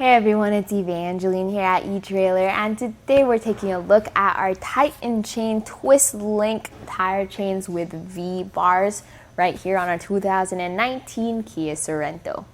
Hey everyone, it's Evangeline here at etrailer, and today we're taking a look at our Titan chain twist link tire chains with V bars right here on our 2019 Kia Sorento.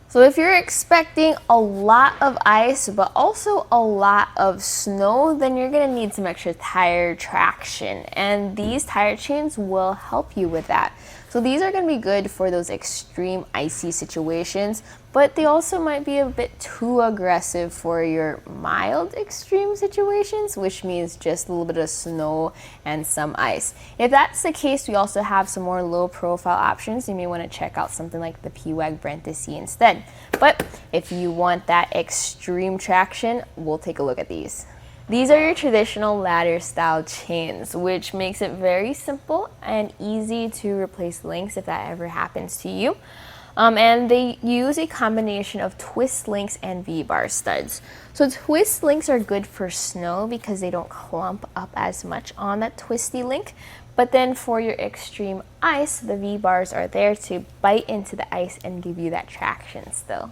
So if you're expecting a lot of ice but also a lot of snow, then you're going to need some extra tire traction, and these tire chains will help you with that. So these are going to be good for those extreme icy situations, but they also might be a bit too aggressive for your mild extreme situations, which means just a little bit of snow and some ice. If that's the case, we also have some more low profile options. You may want to check out something like the Pewag Brenta C instead. But if you want that extreme traction, we'll take a look at these. These are your traditional ladder style chains, which makes it very simple and easy to replace links if that ever happens to you. And they use a combination of twist links and V-bar studs. So twist links are good for snow because they don't clump up as much on that twisty link. But then for your extreme ice, the V-bars are there to bite into the ice and give you that traction still.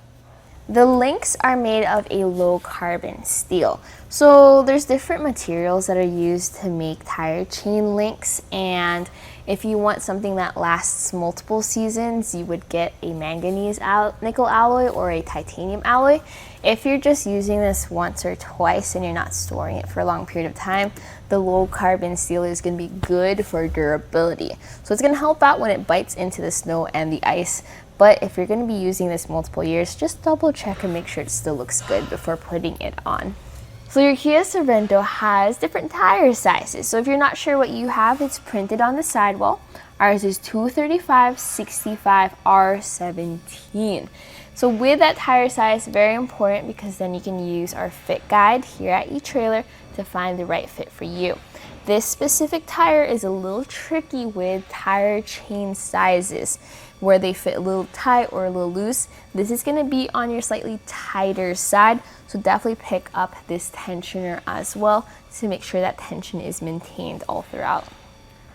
The links are made of a low carbon steel. So there's different materials that are used to make tire chain links, and if you want something that lasts multiple seasons, you would get a manganese nickel alloy or a titanium alloy. If you're just using this once or twice and you're not storing it for a long period of time, the low carbon steel is going to be good for durability. So it's going to help out when it bites into the snow and the ice. But if you're going to be using this multiple years, just double check and make sure it still looks good before putting it on. So your Kia Sorento has different tire sizes. So if you're not sure what you have, it's printed on the sidewall. Ours is 235/65 R17. So with that tire size, very important, because then you can use our fit guide here at etrailer to find the right fit for you. This specific tire is a little tricky with tire chain sizes, where they fit a little tight or a little loose. This is going to be on your slightly tighter side, so definitely pick up this tensioner as well to make sure that tension is maintained all throughout.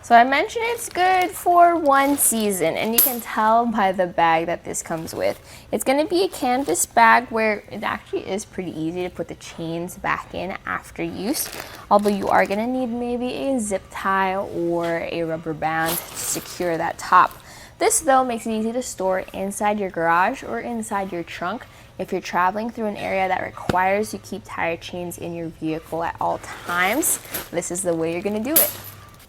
So I mentioned it's good for one season, and you can tell by the bag that this comes with. It's going to be a canvas bag where it actually is pretty easy to put the chains back in after use, although you are going to need maybe a zip tie or a rubber band to secure that top. This though makes it easy to store inside your garage or inside your trunk if you're traveling through an area that requires you keep tire chains in your vehicle at all times. This is the way you're going to do it.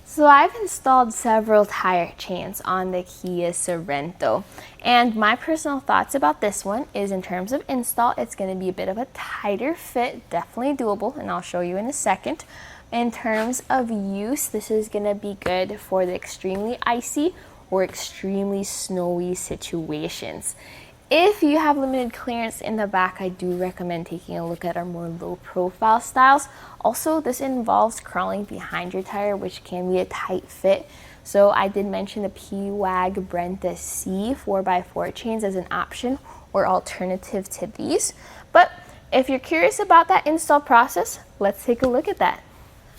So I've installed several tire chains on the Kia Sorento, and my personal thoughts about this one is, in terms of install, it's going to be a bit of a tighter fit, definitely doable, and I'll show you in a second. In terms of use, this is going to be good for the extremely icy or extremely snowy situations. If you have limited clearance in the back, I do recommend taking a look at our more low profile styles. Also, this involves crawling behind your tire, which can be a tight fit. So I did mention the Pewag Brenta C 4x4 chains as an option or alternative to these. But if you're curious about that install process, let's take a look at that.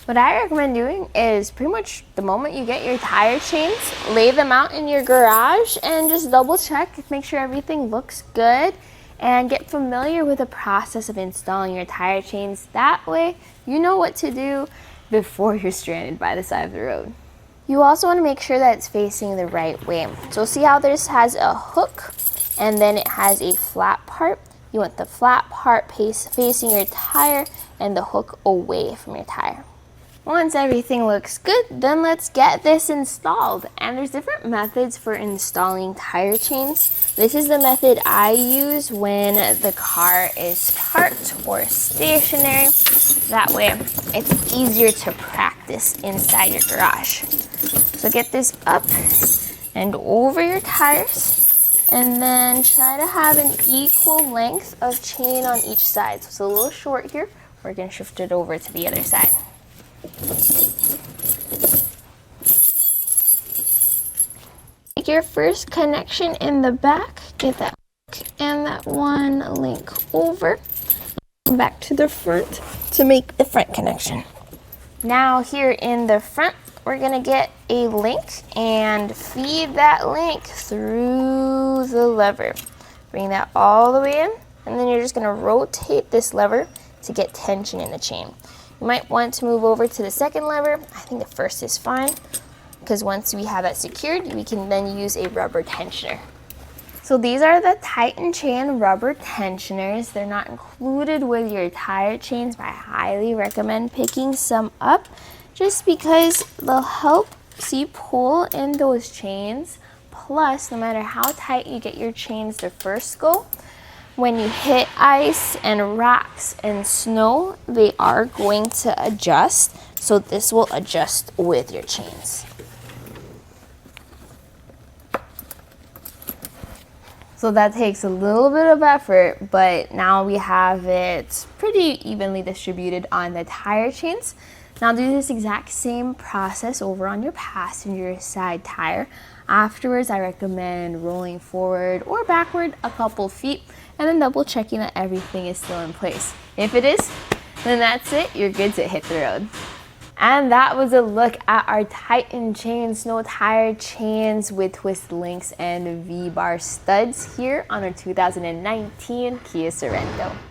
What I recommend doing is pretty much the moment you get your tire chains, lay them out in your garage and just double check, make sure everything looks good, and get familiar with the process of installing your tire chains. That way you know what to do before you're stranded by the side of the road. You also want to make sure that it's facing the right way. So see how this has a hook and then it has a flat part? You want the flat part facing your tire and the hook away from your tire. Once everything looks good, then let's get this installed. And there's different methods for installing tire chains. This is the method I use when the car is parked or stationary. That way it's easier to practice inside your garage. So get this up and over your tires, and then try to have an equal length of chain on each side. So it's a little short here. We're going to shift it over to the other side. Make your first connection in the back, get that hook and that one link over, back to the front to make the front connection. Now here in the front, we're gonna get a link and feed that link through the lever. Bring that all the way in, and then you're just gonna rotate this lever to get tension in the chain. You might want to move over to the second lever. I think the first is fine, because once we have that secured, we can then use a rubber tensioner. So these are the Titan chain rubber tensioners. They're not included with your tire chains, but I highly recommend picking some up just because they'll help see pull in those chains. Plus, no matter how tight you get your chains the first go, when you hit ice and rocks and snow, they are going to adjust. So this will adjust with your chains. So that takes a little bit of effort, but now we have it pretty evenly distributed on the tire chains. Now do this exact same process over on your passenger side tire. Afterwards, I recommend rolling forward or backward a couple feet and then double checking that everything is still in place. If it is, then that's it, you're good to hit the road. And that was a look at our Titan chain snow tire chains with twist links and V-bar studs here on our 2019 Kia Sorento.